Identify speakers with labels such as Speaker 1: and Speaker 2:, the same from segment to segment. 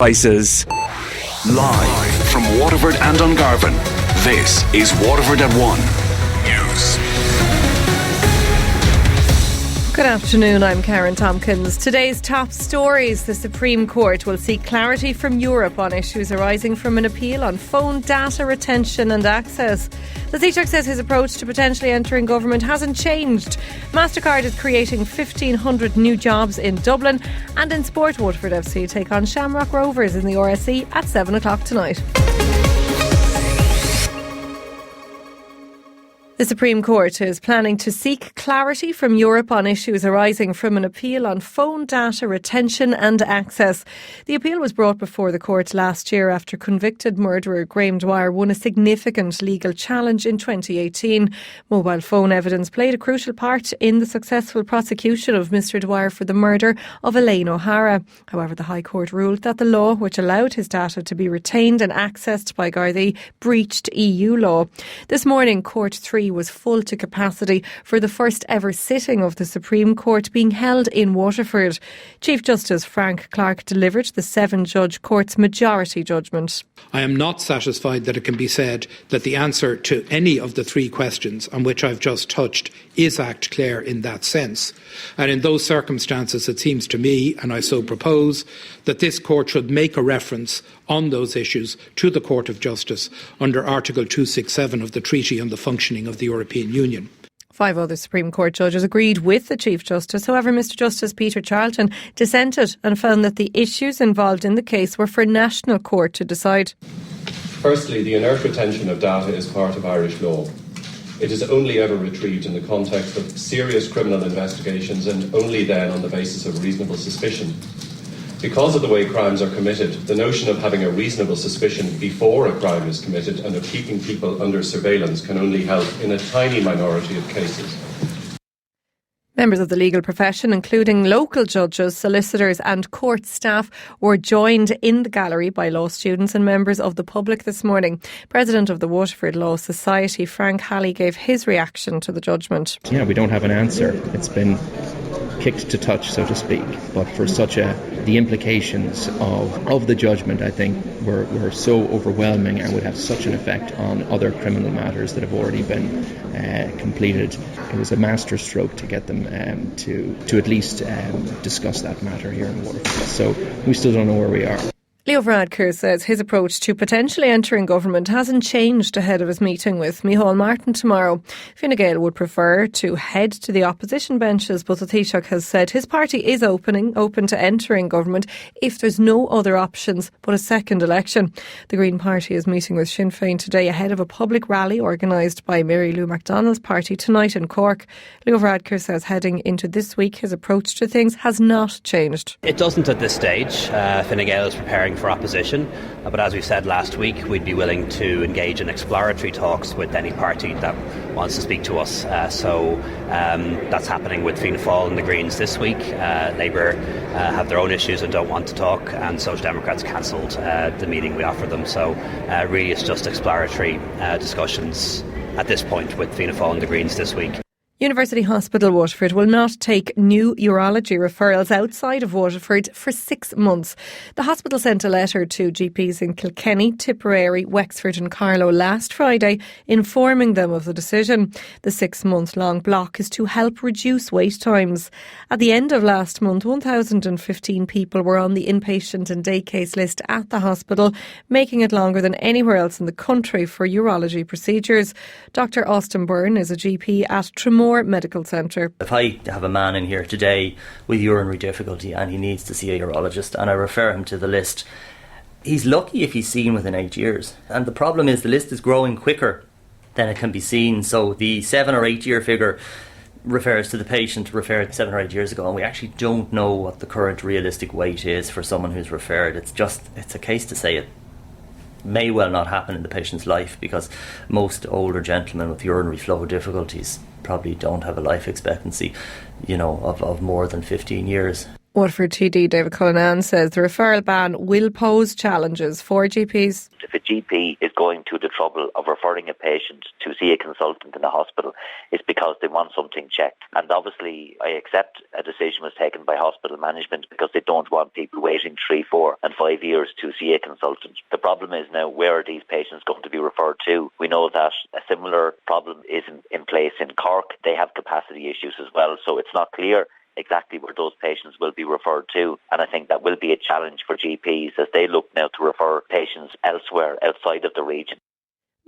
Speaker 1: Prices. Live from Waterford and Dungarvan, this is Waterford at 1 News.
Speaker 2: Good afternoon, I'm Karen Tomkins. Today's top stories: the Supreme Court will seek clarity from Europe on issues arising from an appeal on phone data retention and access. The Taoiseach says his approach to potentially entering government hasn't changed. MasterCard is creating 1,500 new jobs in Dublin. And in sport, Waterford FC take on Shamrock Rovers in the RSC at 7 o'clock tonight. The Supreme Court is planning to seek clarity from Europe on issues arising from an appeal on phone data retention and access. The appeal was brought before the court last year after convicted murderer Graham Dwyer won a significant legal challenge in 2018. Mobile phone evidence played a crucial part in the successful prosecution of Mr Dwyer for the murder of Elaine O'Hara. However, the High Court ruled that the law, which allowed his data to be retained and accessed by Gardaí, breached EU law. This morning, Court 3 was full to capacity for the first ever sitting of the Supreme Court being held in Waterford. Chief Justice Frank Clark delivered the 7-judge court's majority judgment.
Speaker 3: I am not satisfied that it can be said that the answer to any of the 3 questions on which I've just touched is act clear in that sense. And in those circumstances, it seems to me, and I so propose, that this court should make a reference on those issues to the Court of Justice under Article 267 of the Treaty on the Functioning of the European Union.
Speaker 2: 5 other Supreme Court judges agreed with the Chief Justice. However, Mr Justice Peter Charlton dissented and found that the issues involved in the case were for national court to decide.
Speaker 4: Firstly, the inert retention of data is part of Irish law. It is only ever retrieved in the context of serious criminal investigations and only then on the basis of reasonable suspicion. Because of the way crimes are committed, the notion of having a reasonable suspicion before a crime is committed and of keeping people under surveillance can only help in a tiny minority of cases.
Speaker 2: Members of the legal profession, including local judges, solicitors and court staff, were joined in the gallery by law students and members of the public this morning. President of the Waterford Law Society, Frank Halley, gave his reaction to the judgment.
Speaker 5: Yeah, we don't have an answer. It's been kicked to touch, so to speak. But for the implications of the judgment, I think, were so overwhelming and would have such an effect on other criminal matters that have already been completed. It was a masterstroke to get them to at least discuss that matter here in Waterford. So we still don't know where we are.
Speaker 2: Leo Varadkar says his approach to potentially entering government hasn't changed ahead of his meeting with Micheál Martin tomorrow. Fine Gael would prefer to head to the opposition benches, but the Taoiseach has said his party is open to entering government if there's no other options but a second election. The Green Party is meeting with Sinn Féin today ahead of a public rally organised by Mary Lou MacDonald's party tonight in Cork. Leo Varadkar says heading into this week his approach to things has not changed.
Speaker 6: It doesn't at this stage. Fine Gael is preparing for opposition, but as we said last week, we'd be willing to engage in exploratory talks with any party that wants to speak to us. So that's happening with Fianna Fáil and the Greens this week. Labour have their own issues and don't want to talk, and Social Democrats cancelled the meeting we offered them. So really it's just exploratory discussions at this point with Fianna Fáil and the Greens this week.
Speaker 2: University Hospital Waterford will not take new urology referrals outside of Waterford for 6 months. The hospital sent a letter to GPs in Kilkenny, Tipperary, Wexford and Carlow last Friday informing them of the decision. The 6-month-long block is to help reduce wait times. At the end of last month, 1,015 people were on the inpatient and day case list at the hospital, making it longer than anywhere else in the country for urology procedures. Dr Austin Byrne is a GP at Tramore Medical Centre.
Speaker 7: If I have a man in here today with urinary difficulty and he needs to see a urologist and I refer him to the list, he's lucky if he's seen within 8 years. And the problem is the list is growing quicker than it can be seen. So the 7 or 8 year figure refers to the patient referred 7 or 8 years ago, and we actually don't know what the current realistic wait is for someone who's referred. It's a case to say it may well not happen in the patient's life, because most older gentlemen with urinary flow difficulties probably don't have a life expectancy, of more than 15 years.
Speaker 2: Waterford TD David Cullinan says the referral ban will pose challenges for GPs.
Speaker 8: If a GP is going to the trouble of referring a patient to see a consultant in a hospital is because they want something checked. And obviously, I accept a decision was taken by hospital management because they don't want people waiting 3, 4 and 5 years to see a consultant. The problem is now, where are these patients going to be referred to? We know that a similar problem is in place in Cork. They have capacity issues as well, so it's not clear exactly where those patients will be referred to. And I think that will be a challenge for GPs as they look now to refer patients elsewhere outside of the region.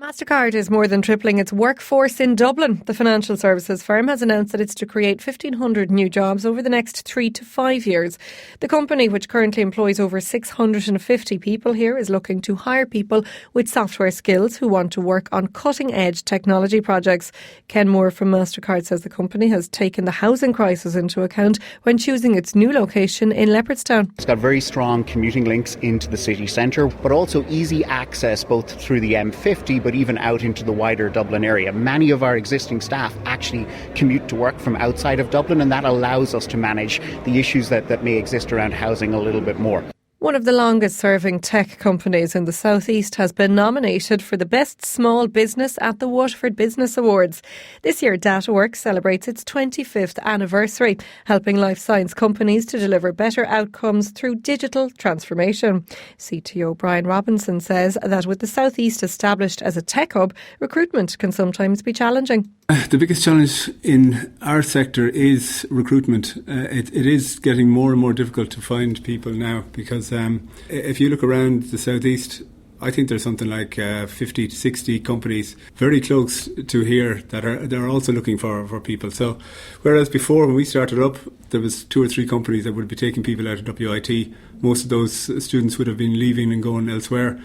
Speaker 2: Mastercard is more than tripling its workforce in Dublin. The financial services firm has announced that it's to create 1,500 new jobs over the next 3 to 5 years. The company, which currently employs over 650 people here, is looking to hire people with software skills who want to work on cutting-edge technology projects. Ken Moore from Mastercard says the company has taken the housing crisis into account when choosing its new location in Leopardstown.
Speaker 9: It's got very strong commuting links into the city centre, but also easy access both through the M50 but even out into the wider Dublin area. Many of our existing staff actually commute to work from outside of Dublin, and that allows us to manage the issues that may exist around housing a little bit more.
Speaker 2: One of the longest serving tech companies in the South East has been nominated for the Best Small Business at the Waterford Business Awards. This year, DataWorks celebrates its 25th anniversary, helping life science companies to deliver better outcomes through digital transformation. CTO Brian Robinson says that with the South East established as a tech hub, recruitment can sometimes be challenging.
Speaker 10: The biggest challenge in our sector is recruitment. It is getting more and more difficult to find people now because if you look around the southeast, I think there's something like 50 to 60 companies very close to here that are also looking for people. So whereas before when we started up, there was 2 or 3 companies that would be taking people out of WIT. Most of those students would have been leaving and going elsewhere.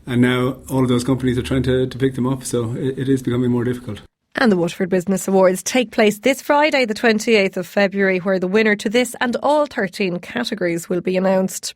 Speaker 10: And now all of those companies are trying to pick them up. So it is becoming more difficult.
Speaker 2: And the Waterford Business Awards take place this Friday, the 28th of February, where the winner to this and all 13 categories will be announced.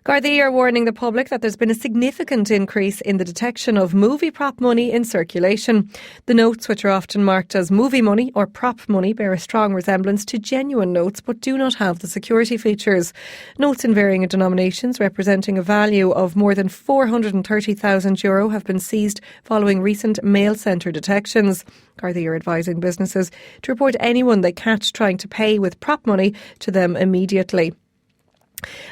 Speaker 2: Gardaí are warning the public that there's been a significant increase in the detection of movie prop money in circulation. The notes, which are often marked as movie money or prop money, bear a strong resemblance to genuine notes but do not have the security features. Notes in varying denominations representing a value of more than €430,000 have been seized following recent mail centre detections. Gardaí are advising businesses to report anyone they catch trying to pay with prop money to them immediately.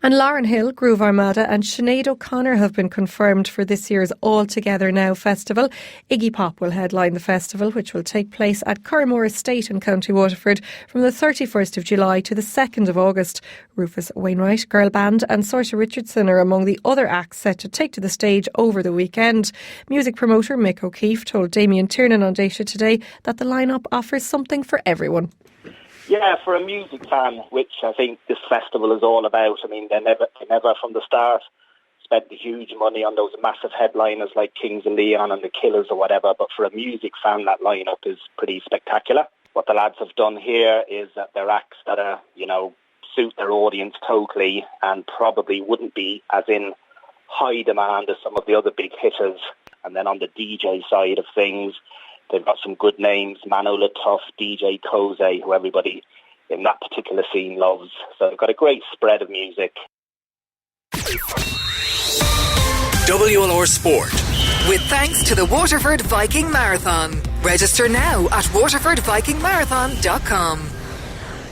Speaker 2: And Lauren Hill, Groove Armada and Sinead O'Connor have been confirmed for this year's All Together Now festival. Iggy Pop will headline the festival, which will take place at Curramore Estate in County Waterford from the 31st of July to the 2nd of August. Rufus Wainwright, Girl Band and Saoirse Richardson are among the other acts set to take to the stage over the weekend. Music promoter Mick O'Keefe told Damien Tiernan on Daisha today that the lineup offers something for everyone.
Speaker 11: Yeah, for a music fan, which I think this festival is all about. I mean, they never from the start spent the huge money on those massive headliners like Kings of Leon and the Killers or whatever, but for a music fan, that lineup is pretty spectacular. What the lads have done here is that they're acts that are, suit their audience totally and probably wouldn't be as in high demand as some of the other big hitters. And then on the DJ side of things, they've got some good names, Mano Latuff, DJ Koze, who everybody in that particular scene loves. So they've got a great spread of music.
Speaker 1: WLR Sport.
Speaker 12: With thanks to the Waterford Viking Marathon. Register now at waterfordvikingmarathon.com.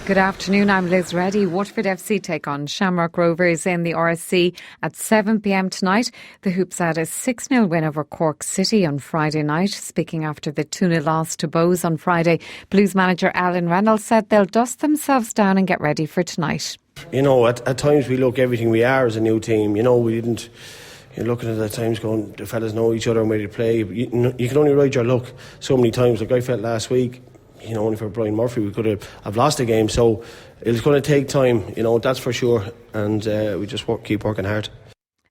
Speaker 13: Good afternoon, I'm Liz Reddy. Waterford FC take on Shamrock Rovers in the RSC at 7pm tonight. The Hoops had a 6-0 win over Cork City on Friday night. Speaking after the 2-0 loss to Bows on Friday, Blues manager Alan Reynolds said they'll dust themselves down and get ready for tonight.
Speaker 14: At times we look everything we are as a new team. We didn't... You're looking at the times going, the fellas know each other and ready to play. You can only ride your luck so many times. Like I felt last week, only for Brian Murphy, we could have lost the game. So it's going to take time, that's for sure. And we just keep working hard.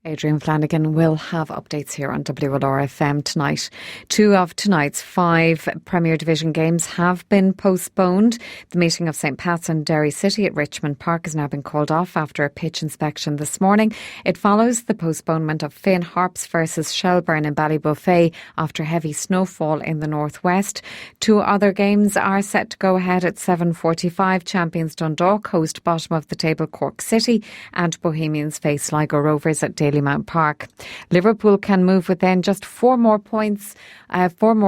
Speaker 13: Adrian Flanagan will have updates here on WLR FM tonight. 2 of tonight's 5 Premier Division games have been postponed. The meeting of St Pat's and Derry City at Richmond Park has now been called off after a pitch inspection this morning. It follows the postponement of Finn Harps versus Shelburne in Ballybuffet after heavy snowfall in the northwest. 2 other games are set to go ahead at 7:45. Champions Dundalk host bottom of the table Cork City and Bohemians face Sligo Rovers at David Dalymount Park. Liverpool can move within just 4 more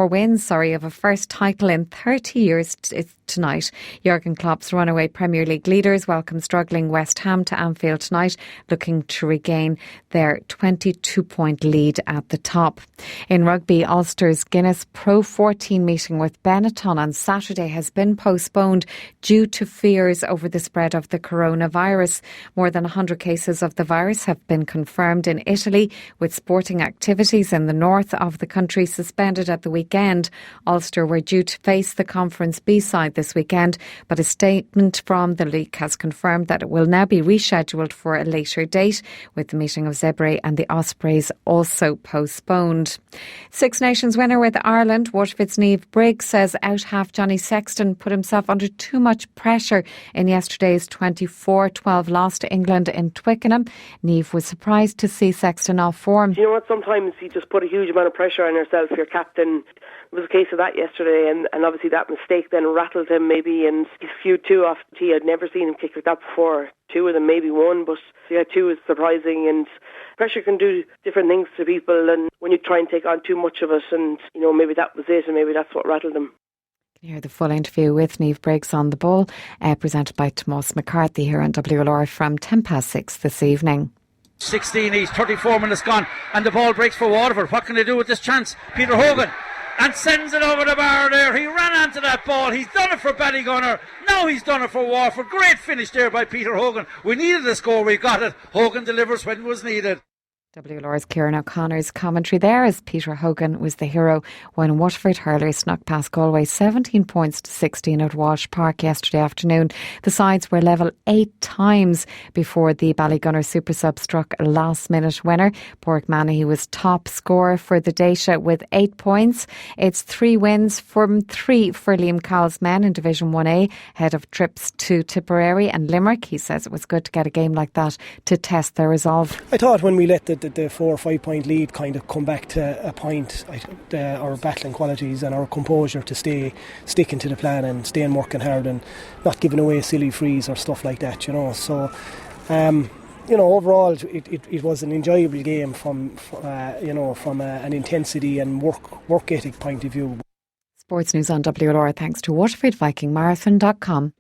Speaker 13: wins of a first title in 30 years tonight. Jurgen Klopp's runaway Premier League leaders welcome struggling West Ham to Anfield tonight, looking to regain their 22-point lead at the top. In rugby, Ulster's Guinness Pro 14 meeting with Benetton on Saturday has been postponed due to fears over the spread of the coronavirus. More than 100 cases of the virus have been confirmed in Italy, with sporting activities in the north of the country suspended at the weekend. Ulster were due to face the Conference B side this weekend, but a statement from the league has confirmed that it will now be rescheduled for a later date, with the meeting of Zebre and the Ospreys also postponed. Six Nations winner with Ireland, Waterford's Niamh Briggs, says out-half Johnny Sexton put himself under too much pressure in yesterday's 24-12 loss to England in Twickenham. Niamh was surprised to see Sexton off form.
Speaker 15: You know what, sometimes you just put a huge amount of pressure on yourself, your captain. It was a case of that yesterday, and obviously that mistake then rattled him maybe, and he's fewed 2 off the tee. I'd never seen him kick like that before. 2 of them, maybe 1, but yeah, 2 is surprising, and pressure can do different things to people, and when you try and take on too much of it, and maybe that was it, and maybe that's what rattled him.
Speaker 13: You hear the full interview with Niamh Briggs on the ball, presented by Tomás McCarthy here on WLR from 6:10 this evening.
Speaker 16: 16 each, 34 minutes gone, and the ball breaks for Waterford. What can they do with this chance? Peter Hogan, and sends it over the bar there. He ran onto that ball. He's done it for Ballygunner. Now he's done it for Waterford. Great finish there by Peter Hogan. We needed a score. We got it. Hogan delivers when it was needed.
Speaker 13: WLR's Kieran O'Connor's commentary there, as Peter Hogan was the hero when Waterford hurlers snuck past Galway 17 points to 16 at Walsh Park yesterday afternoon. The sides were level 8 times before the Ballygunner super sub struck a last minute winner. Pádraig Manahy was top scorer for the Daisha with 8 points. It's 3 wins from 3 for Liam Cowell's men in Division 1A, ahead of trips to Tipperary and Limerick. He says it was good to get a game like that to test their resolve.
Speaker 17: I thought when we let the 4 or 5 point lead kind of come back to a point, our battling qualities and our composure to sticking to the plan and staying working hard and not giving away silly frees or stuff like that, so overall it was an enjoyable game from an intensity and work ethic point of view.
Speaker 13: Sports news on WLR thanks to WaterfordVikingMarathon.com.